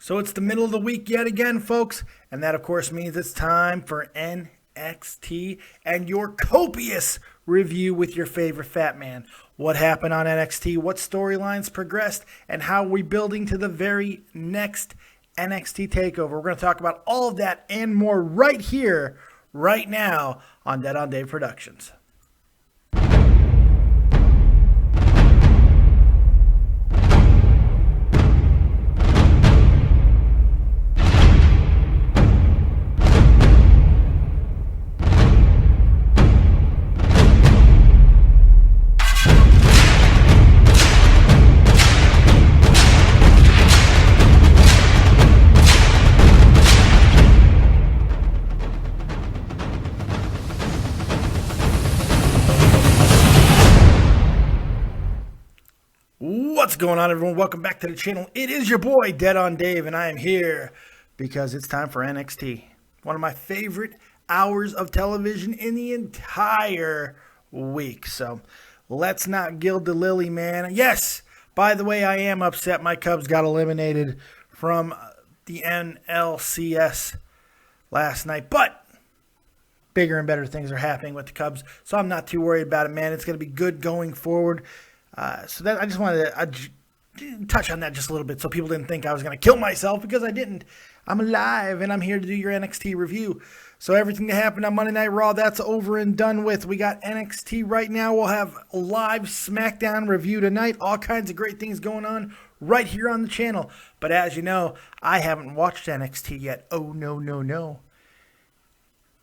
So it's the middle of the week yet again, folks, and that, of course, means it's time for NXT and your copious review with your favorite fat man. What happened on NXT, what storylines progressed, and how we're building to the very next NXT takeover. We're going to talk about all of that and more right here, right now on Dead on Dave Productions. What's going on, everyone? Welcome back to the channel. It is your boy, Dead on Dave, and I am here because it's time for NXT. One of my favorite hours of television in the entire week. So let's not gild the lily, man. Yes, by the way, I am upset my Cubs got eliminated from the NLCS last night, but bigger and better things are happening with the Cubs, so I'm not too worried about it, man. It's going to be good going forward. So that I just wanted to touch on that just a little bit so people didn't think I was going to kill myself, because I didn't. I'm alive, and I'm here to do your NXT review. So everything that happened on Monday Night Raw, that's over and done with. We got NXT right now. We'll have a live SmackDown review tonight. All kinds of great things going on right here on the channel. But as you know, I haven't watched NXT yet. Oh, no, no, no.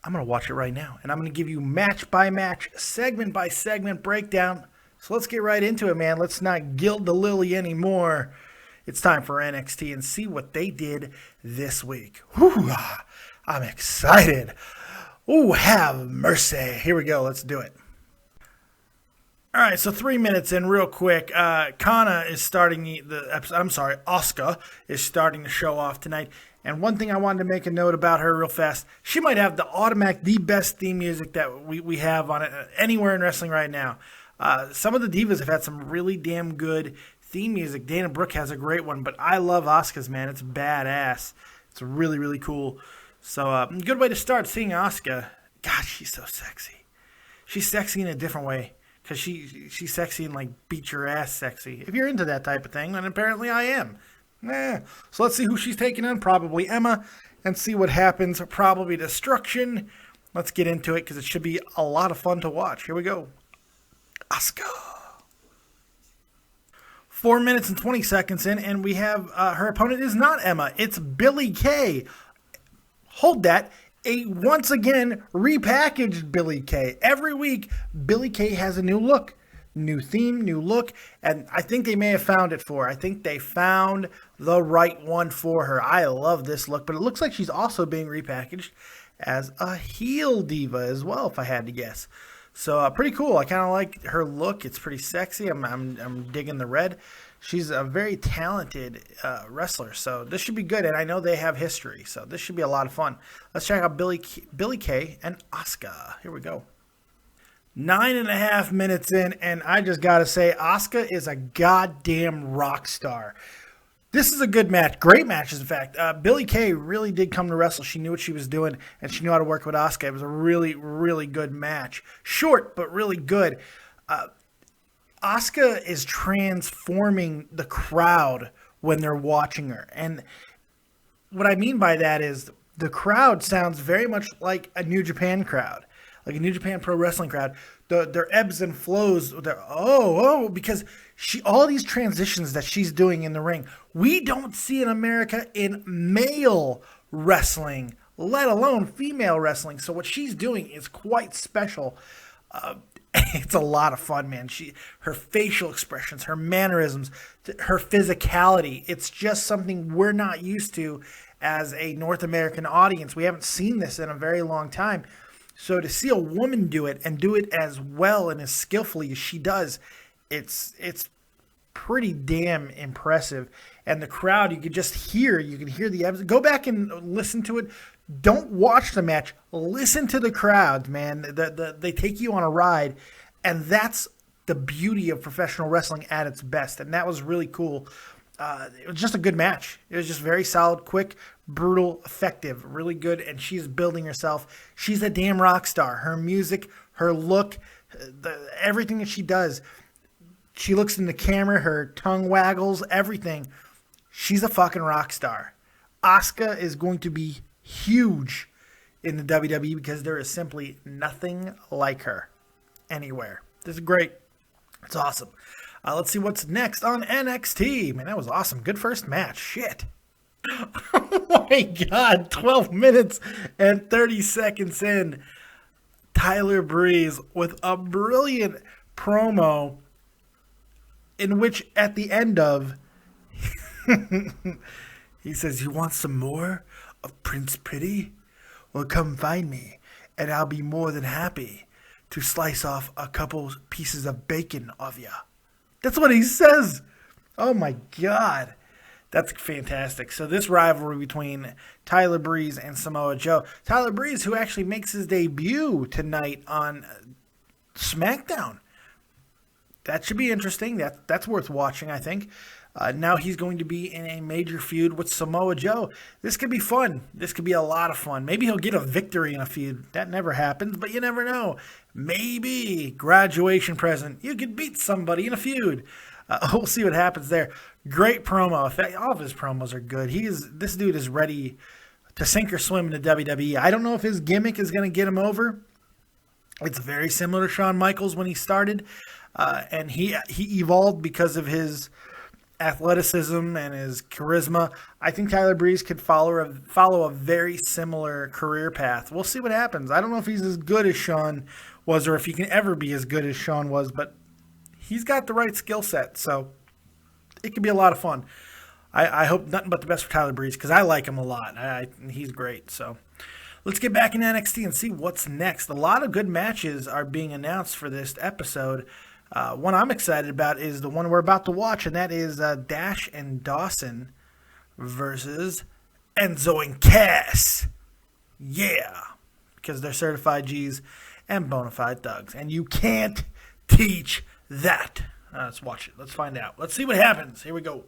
I'm going to watch it right now, and I'm going to give you match-by-match, segment-by-segment breakdown. So let's get right into it, man. Let's not gild the lily anymore. It's time for NXT and see what they did this week. Whew, I'm excited. Ooh, have mercy. Here we go. Let's do it. All right, so 3 minutes in real quick. Asuka is starting the show off tonight. And one thing I wanted to make a note about her real fast, she might have the best theme music that we have on it anywhere in wrestling right now. Some of the divas have had some really damn good theme music. Dana Brooke has a great one, but I love Asuka's, man. It's badass. It's really, really cool. So, good way to start seeing Asuka. God, she's so sexy. She's sexy in a different way, because she's sexy and, like, beat your ass sexy. If you're into that type of thing, and apparently I am. So let's see who she's taking on. Probably Emma, and see what happens. Probably Destruction. Let's get into it, because it should be a lot of fun to watch. Here we go. Asuka. 4 minutes and 20 seconds in, and we have her opponent is not Emma. It's Billie Kay. Hold that. A once again repackaged Billie Kay. Every week, Billie Kay has a new look, new theme, new look, and I think they may have found it for her. I think they found the right one for her. I love this look, but it looks like she's also being repackaged as a heel diva as well, if I had to guess. So pretty cool. I kind of like her look. It's pretty sexy. I'm digging the red. She's a very talented wrestler. So this should be good. And I know they have history. So this should be a lot of fun. Let's check out Billie Kay and Asuka. Here we go. 9.5 minutes in, and I just got to say, Asuka is a goddamn rock star. This is a good match. Great matches, in fact. Billie Kay really did come to wrestle. She knew what she was doing, and she knew how to work with Asuka. It was a really, really good match. Short, but really good. Asuka is transforming the crowd when they're watching her. And what I mean by that is the crowd sounds very much like a New Japan crowd, like a New Japan Pro Wrestling crowd. Their ebbs and flows. Because all these transitions that she's doing in the ring, we don't see in America in male wrestling, let alone female wrestling. So what she's doing is quite special. It's a lot of fun, man. Her facial expressions, her mannerisms, her physicality, it's just something we're not used to as a North American audience. We haven't seen this in a very long time. So to see a woman do it and do it as well and as skillfully as she does, it's pretty damn impressive. And the crowd, you can hear the ebbs. Go back and listen to it. Don't watch the match. Listen to the crowd, man. They take you on a ride, and that's the beauty of professional wrestling at its best. And that was really cool. It was just a good match. It was just very solid, quick, brutal, effective, really good, and she's building herself. She's a damn rock star. Her music, her look, everything that she does. She looks in the camera, her tongue waggles, everything. She's a fucking rock star. Asuka is going to be huge in the WWE because there is simply nothing like her anywhere. This is great. It's awesome. Let's see what's next on NXT. Man, that was awesome. Good first match. Shit. Oh my God. 12 minutes and 30 seconds in. Tyler Breeze with a brilliant promo in which at the end of he says, "You want some more of Prince Pretty? Well, come find me and I'll be more than happy to slice off a couple pieces of bacon of you." That's what he says. Oh my God. That's fantastic. So this rivalry between Tyler Breeze and Samoa Joe. Tyler Breeze, who actually makes his debut tonight on SmackDown. That should be interesting. That's worth watching, I think. Now he's going to be in a major feud with Samoa Joe. This could be fun. This could be a lot of fun. Maybe he'll get a victory in a feud. That never happens, but you never know. Maybe graduation present. You could beat somebody in a feud. We'll see what happens there. Great promo. In fact, all of his promos are good. This dude is ready to sink or swim in the WWE. I don't know if his gimmick is going to get him over. It's very similar to Shawn Michaels when he started, and he evolved because of his athleticism and his charisma. I think Tyler Breeze could follow a very similar career path. We'll see what happens. I don't know if he's as good as Shawn was or if he can ever be as good as Shawn was, but he's got the right skill set, so it could be a lot of fun. I hope nothing but the best for Tyler Breeze because I like him a lot. He's great. So let's get back in NXT and see what's next. A lot of good matches are being announced for this episode. One I'm excited about is the one we're about to watch, and that is Dash and Dawson versus Enzo and Cass. Yeah, because they're certified G's and bona fide thugs, and you can't teach that. Let's watch it. Let's find out. Let's see what happens. Here we go.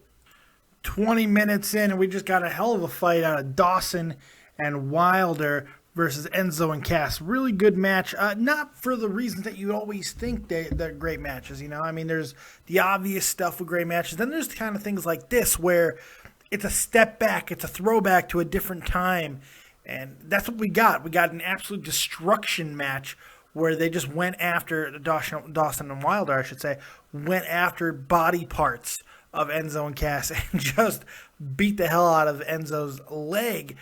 20 minutes in, and we just got a hell of a fight out of Dawson and Wilder versus Enzo and Cass. Really good match. Not for the reasons that you always think they're great matches. You know, I mean, there's the obvious stuff with great matches. Then there's the kind of things like this where it's a step back. It's a throwback to a different time. And that's what we got. We got an absolute destruction match where they just went after Dawson and Wilder, I should say, went after body parts of Enzo and Cass and just beat the hell out of Enzo's leg.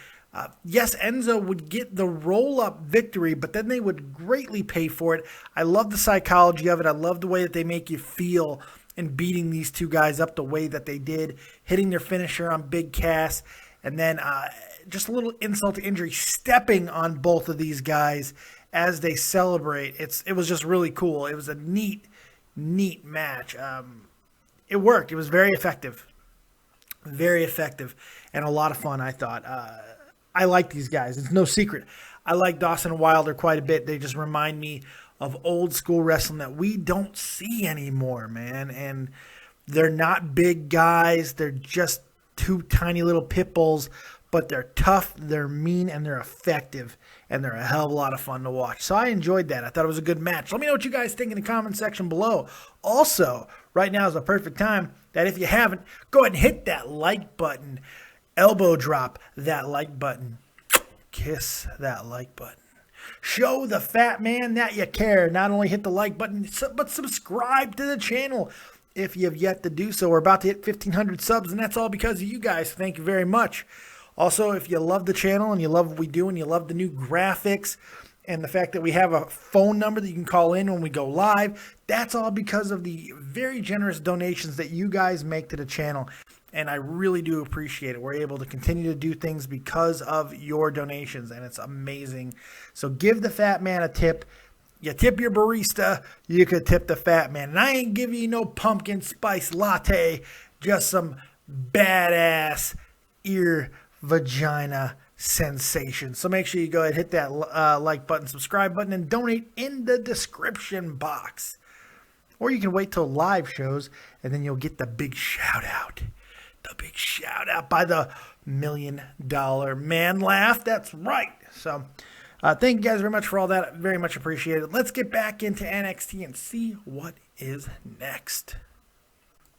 Yes, Enzo would get the roll-up victory, but then they would greatly pay for it. I love the psychology of it. I love the way that they make you feel in beating these two guys up the way that they did, hitting their finisher on Big Cass, and then just a little insult to injury, stepping on both of these guys as they celebrate. It was just really cool. It was a neat match. It worked. It was very effective. Very effective and a lot of fun, I thought. I like these guys. It's no secret. I like Dawson and Wilder quite a bit. They just remind me of old school wrestling that we don't see anymore, man. And they're not big guys. They're just two tiny little pit bulls, but they're tough, they're mean, and they're effective. And they're a hell of a lot of fun to watch. So I enjoyed that. I thought it was a good match. Let me know what you guys think in the comment section below. Also, right now is the perfect time that if you haven't, go ahead and hit that like button. Elbow drop that like button. Kiss that like button. Show the fat man that you care. Not only hit the like button, but subscribe to the channel if you have yet to do so. We're about to hit 1,500 subs, and that's all because of you guys. Thank you very much. Also, if you love the channel and you love what we do and you love the new graphics and the fact that we have a phone number that you can call in when we go live, that's all because of the very generous donations that you guys make to the channel. And I really do appreciate it. We're able to continue to do things because of your donations, and it's amazing. So give the fat man a tip. You tip your barista, you could tip the fat man. And I ain't giving you no pumpkin spice latte, just some badass ear vagina sensation. So make sure you go ahead and hit that like button, subscribe button, and donate in the description box. Or you can wait till live shows, and then you'll get the big shout out. the big shout out by the $1 Million Man laugh. That's right. So thank you guys very much for all that. Very much appreciated. Let's get back into NXT and see what is next.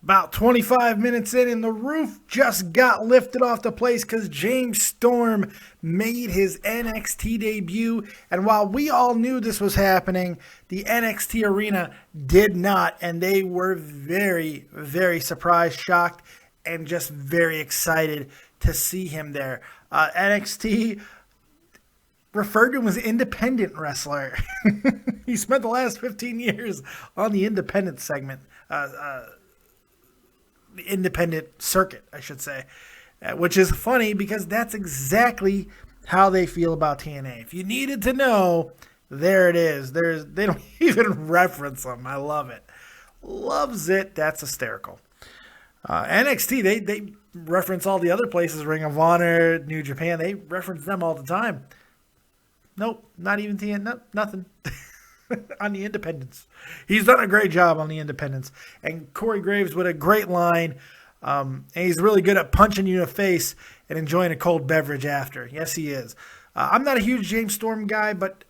About 25 minutes in, and the roof just got lifted off the place because James Storm made his NXT debut. And while we all knew this was happening, the NXT arena did not. And they were very, very surprised, shocked, and just very excited to see him there. NXT referred to him as an independent wrestler. He spent the last 15 years on the independent segment. The independent circuit, I should say, which is funny because that's exactly how they feel about TNA. If you needed to know, there it is. They don't even reference them. I love it. Loves it. That's hysterical. NXT, they reference all the other places, Ring of Honor, New Japan. They reference them all the time. Nope, not even TNA. Nope, nothing. On the independents. He's done a great job on the independents. And Corey Graves with a great line. And he's really good at punching you in the face and enjoying a cold beverage after. Yes, he is. I'm not a huge James Storm guy, but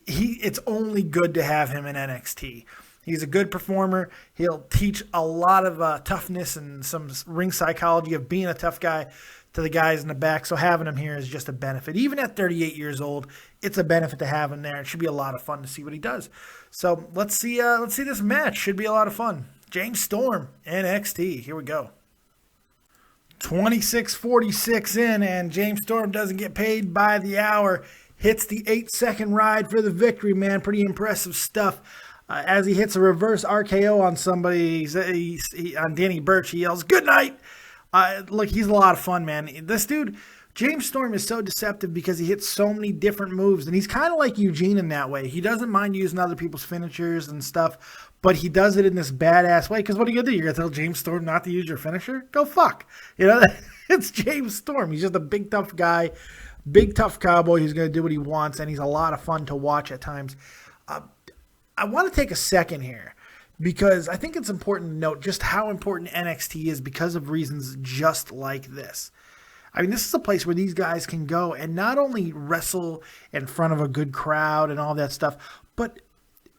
it's only good to have him in NXT. He's a good performer. He'll teach a lot of toughness and some ring psychology of being a tough guy to the guys in the back. So having him here is just a benefit. Even at 38 years old, it's a benefit to have him there. It should be a lot of fun to see what he does. So let's see this match. Should be a lot of fun. James Storm, NXT. Here we go. 26:46 in, and James Storm doesn't get paid by the hour. Hits the 8-second ride for the victory, man. Pretty impressive stuff. As he hits a reverse RKO on somebody, on Danny Burch, he yells, "Good night." Look, he's a lot of fun, man. This dude, James Storm, is so deceptive because he hits so many different moves, and he's kind of like Eugene in that way. He doesn't mind using other people's finishers and stuff, but he does it in this badass way. Because what are you going to do? You're going to tell James Storm not to use your finisher? Go fuck. You know, it's James Storm. He's just a big, tough guy, big, tough cowboy who's going to do what he wants, and he's a lot of fun to watch at times. I want to take a second here, because I think it's important to note just how important NXT is because of reasons just like this. I mean, this is a place where these guys can go and not only wrestle in front of a good crowd and all that stuff, but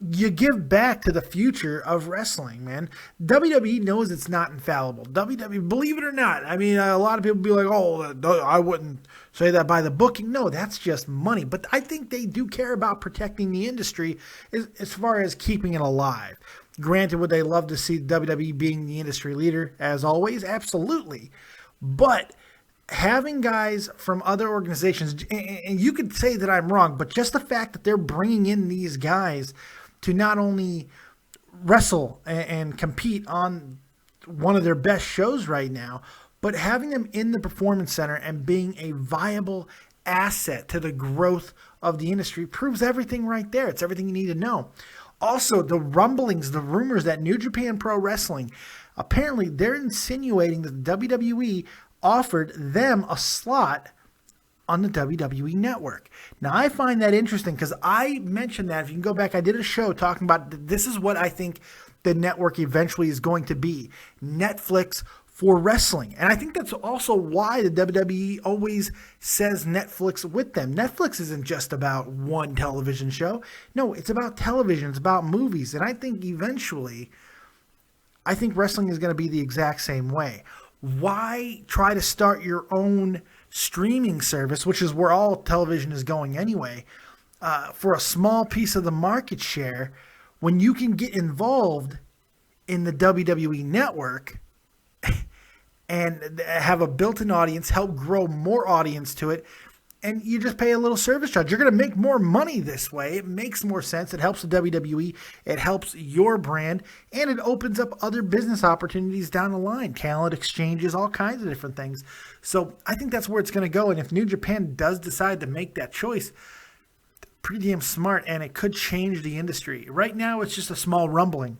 you give back to the future of wrestling, man. WWE knows it's not infallible. WWE, believe it or not, I mean, a lot of people be like, oh, I wouldn't say that by the booking. No, that's just money. But I think they do care about protecting the industry as far as keeping it alive. Granted, would they love to see WWE being the industry leader, as always? Absolutely. But having guys from other organizations, and you could say that I'm wrong, but just the fact that they're bringing in these guys to not only wrestle and compete on one of their best shows right now, but having them in the Performance Center and being a viable asset to the growth of the industry proves everything right there. It's everything you need to know. Also, the rumblings, the rumors that New Japan Pro Wrestling, apparently they're insinuating that the WWE offered them a slot on the WWE Network. Now, I find that interesting because I mentioned that. If you can go back, I did a show talking about this is what I think the network eventually is going to be. Netflix for wrestling. And I think that's also why the WWE always says Netflix with them. Netflix isn't just about one television show. No, it's about television. It's about movies. And I think eventually, I think wrestling is going to be the exact same way. Why try to start your own streaming service, which is where all television is going anyway, for a small piece of the market share when you can get involved in the WWE network and have a built-in audience, help grow more audience to it, and you just pay a little service charge. You're going to make more money this way. It makes more sense. It helps the WWE. It helps your brand, and it opens up other business opportunities down the line, talent exchanges, all kinds of different things. So I think that's where it's going to go, and if New Japan does decide to make that choice, pretty damn smart, and it could change the industry. Right now, it's just a small rumbling.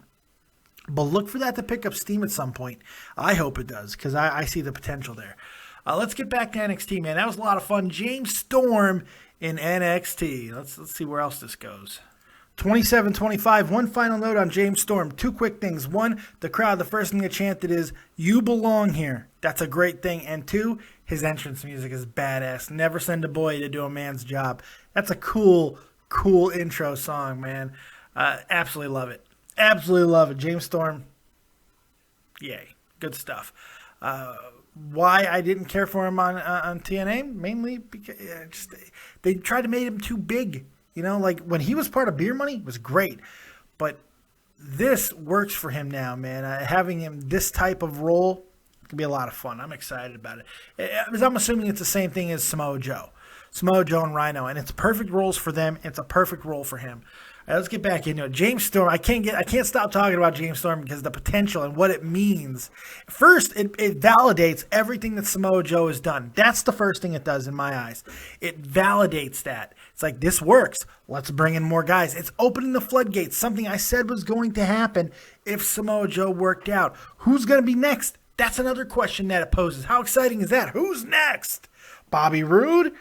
But look for that to pick up steam at some point. I hope it does, because I see the potential there. Let's get back to NXT, man. That was a lot of fun. James Storm in NXT. Let's see where else this goes. 27-25. One final note on James Storm. Two quick things. One, the crowd, the first thing they chanted is, "You belong here." That's a great thing. And two, his entrance music is badass. Never send a boy to do a man's job. That's a cool intro song, man. Absolutely love it. Absolutely love it. James Storm, yay. Good stuff. Why I didn't care for him on TNA? Mainly because they tried to make him too big. You know, like when he was part of Beer Money, it was great. But this works for him now, man. Having him this type of role can be a lot of fun. I'm excited about it. I'm assuming it's the same thing as Samoa Joe. Samoa Joe and Rhino. And it's perfect roles for them. It's a perfect role for him. All right, let's get back into it. James Storm, I can't stop talking about James Storm because the potential and what it means. First, it validates everything that Samoa Joe has done. That's the first thing it does in my eyes. It validates that. It's like, this works. Let's bring in more guys. It's opening the floodgates, something I said was going to happen if Samoa Joe worked out. Who's going to be next? That's another question that it poses. How exciting is that? Who's next? Bobby Roode?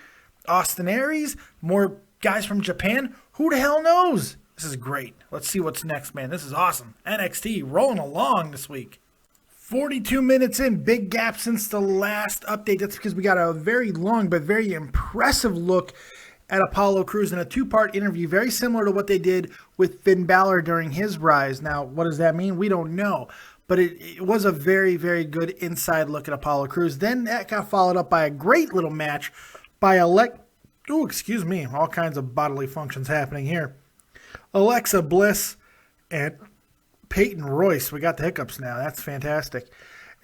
Austin Aries? More guys from Japan? Who the hell knows? This is great. Let's see what's next, man. This is awesome. NXT rolling along this week. 42 minutes in. Big gap since the last update. That's because we got a very long but very impressive look at Apollo Crews in a two-part interview, very similar to what they did with Finn Balor during his rise. Now, what does that mean? We don't know. But it was a very, very good inside look at Apollo Crews. Then that got followed up by a great little match by all kinds of bodily functions happening here. Alexa Bliss and Peyton Royce. We got the hiccups now. That's fantastic.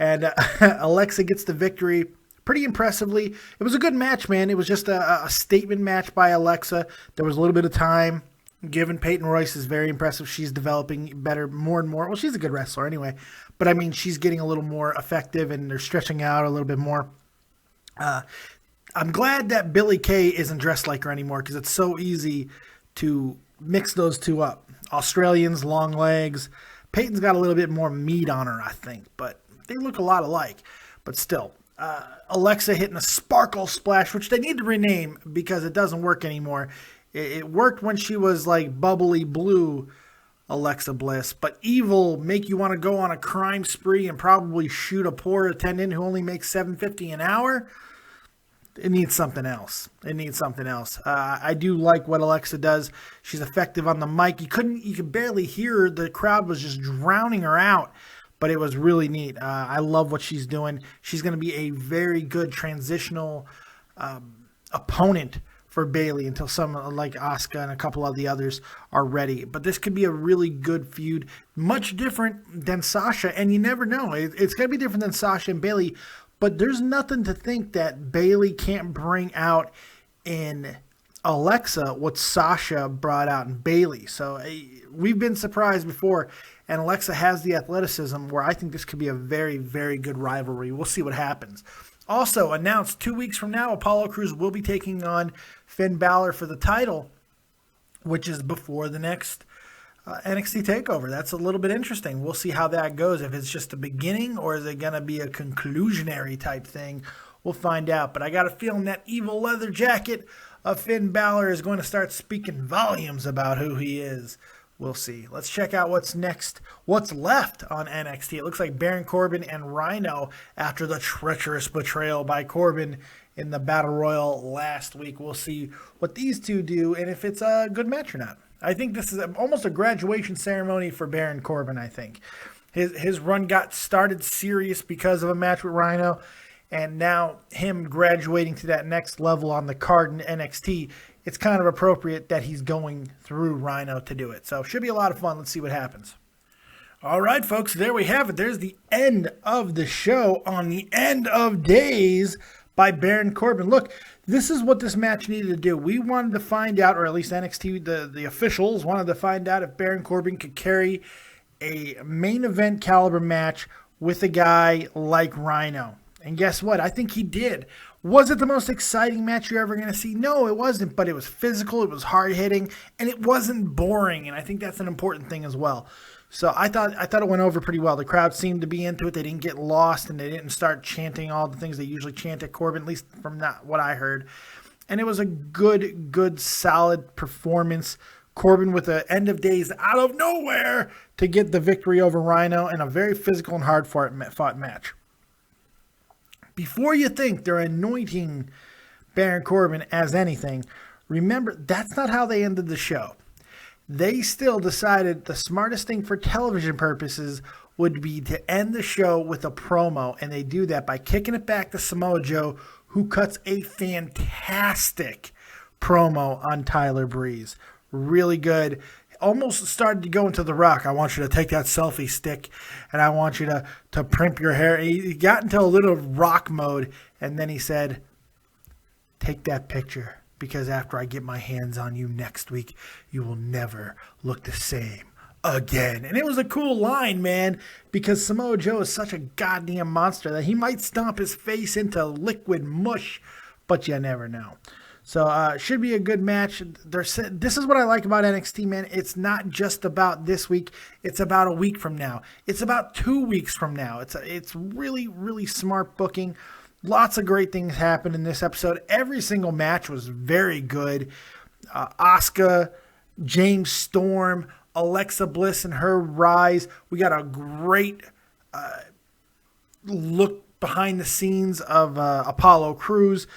And Alexa gets the victory pretty impressively. It was a good match, man. It was just a statement match by Alexa. There was a little bit of time given. Peyton Royce is very impressive. She's developing better more and more. Well, she's a good wrestler anyway. But, I mean, she's getting a little more effective, and they're stretching out a little bit more. I'm glad that Billie Kay isn't dressed like her anymore because it's so easy to mix those two up. Australians, long legs. Peyton's got a little bit more meat on her, I think, but they look a lot alike. But still, Alexa hitting a sparkle splash, which they need to rename because it doesn't work anymore. It worked when she was like bubbly blue Alexa Bliss, but evil make you want to go on a crime spree and probably shoot a poor attendant who only makes $7.50 an hour. It needs something else. I do like what Alexa does. She's effective on the mic. You could barely hear her. The crowd was just drowning her out, but it was really neat. I love what she's doing. She's going to be a very good transitional opponent for Bayley until someone like Asuka and a couple of the others are ready. But this could be a really good feud, much different than Sasha, and you never know. It's going to be different than Sasha and Bayley. But there's nothing to think that Bayley can't bring out in Alexa what Sasha brought out in Bayley. So we've been surprised before, and Alexa has the athleticism where I think this could be a very, very good rivalry. We'll see what happens. Also announced 2 weeks from now, Apollo Crews will be taking on Finn Balor for the title, which is before the next NXT TakeOver. That's a little bit interesting. We'll see how that goes. If it's just the beginning or is it going to be a conclusionary type thing, we'll find out. But I got a feeling that evil leather jacket of Finn Balor is going to start speaking volumes about who he is. We'll see. Let's check out what's next, what's left on NXT. It looks like Baron Corbin and Rhino after the treacherous betrayal by Corbin in the Battle Royal last week. We'll see what these two do and if it's a good match or not. I think this is almost a graduation ceremony for Baron Corbin, I think. His run got started serious because of a match with Rhino, and now him graduating to that next level on the card in NXT, it's kind of appropriate that he's going through Rhino to do it. So it should be a lot of fun. Let's see what happens. All right, folks, there we have it. There's the end of the show on the end of days by Baron Corbin. Look, this is what this match needed to do. We wanted to find out, or at least NXT, the officials wanted to find out if Baron Corbin could carry a main event caliber match with a guy like Rhino. And guess what? I think he did. Was it the most exciting match you're ever going to see? No, it wasn't, but it was physical, it was hard-hitting, and it wasn't boring, and I think that's an important thing as well. So I thought it went over pretty well. The crowd seemed to be into it. They didn't get lost, and they didn't start chanting all the things they usually chant at Corbin, at least from what I heard. And it was a good, solid performance. Corbin with the end of days out of nowhere to get the victory over Rhino in a very physical and hard fought match. Before you think they're anointing Baron Corbin as anything, remember, that's not how they ended the show. They still decided the smartest thing for television purposes would be to end the show with a promo, and they do that by kicking it back to Samoa Joe, who cuts a fantastic promo on Tyler Breeze. Really good. Almost started to go into The Rock. I want you to take that selfie stick, and I want you to primp your hair. He got into a little Rock mode, and then he said, take that picture, because after I get my hands on you next week, you will never look the same again. And it was a cool line, man, because Samoa Joe is such a goddamn monster that he might stomp his face into liquid mush, but you never know. So should be a good match. This is what I like about NXT, man. It's not just about this week. It's about a week from now. It's about 2 weeks from now. It's really, really smart booking. Lots of great things happened in this episode. Every single match was very good. Asuka, James Storm, Alexa Bliss and her rise. We got a great look behind the scenes of Apollo Crews,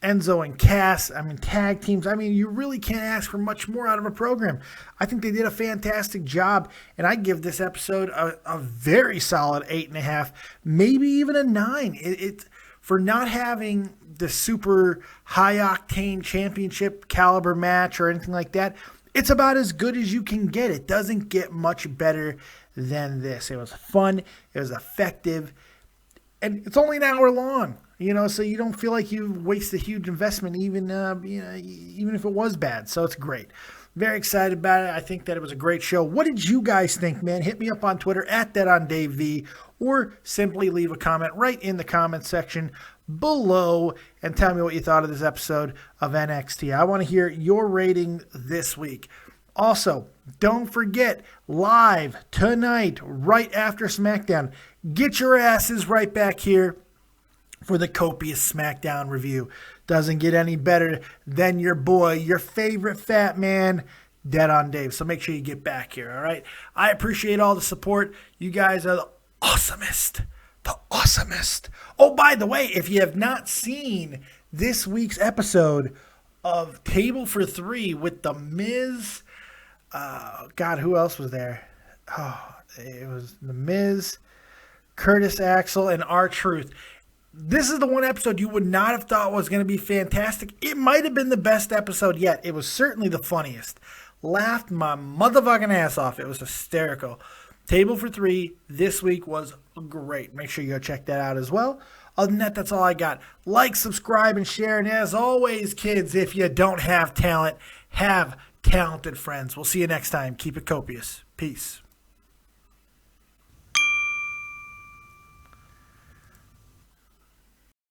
Enzo and Cass. I mean, tag teams. I mean, you really can't ask for much more out of a program. I think they did a fantastic job, and I give this episode a very solid 8.5, maybe even a 9. It for not having the super high-octane championship caliber match or anything like that. It's about as good as you can get. It doesn't get much better than this. It was fun. It was effective. And it's only an hour long, so you don't feel like you waste a huge investment, even if it was bad. So it's great. Very excited about it. I think that it was a great show. What did you guys think, man? Hit me up on Twitter @DeadOnDaveV, or simply leave a comment right in the comment section below and tell me what you thought of this episode of NXT. I want to hear your rating this week. Also, don't forget, live tonight, right after SmackDown, get your asses right back here for the copious SmackDown review. Doesn't get any better than your boy, your favorite fat man, Dead on Dave. So make sure you get back here, all right? I appreciate all the support. You guys are the awesomest. The awesomest. Oh, by the way, if you have not seen this week's episode of Table for Three with The Miz, God, who else was there? Oh, it was The Miz, Curtis Axel, and R-Truth. This is the one episode you would not have thought was going to be fantastic. It might have been the best episode yet. It was certainly the funniest. Laughed my motherfucking ass off. It was hysterical. Table for Three this week was great. Make sure you go check that out as well. Other than that, that's all I got. Like, subscribe, and share. And as always, kids, if you don't have talent, have talented friends. We'll see you next time. Keep it copious. Peace.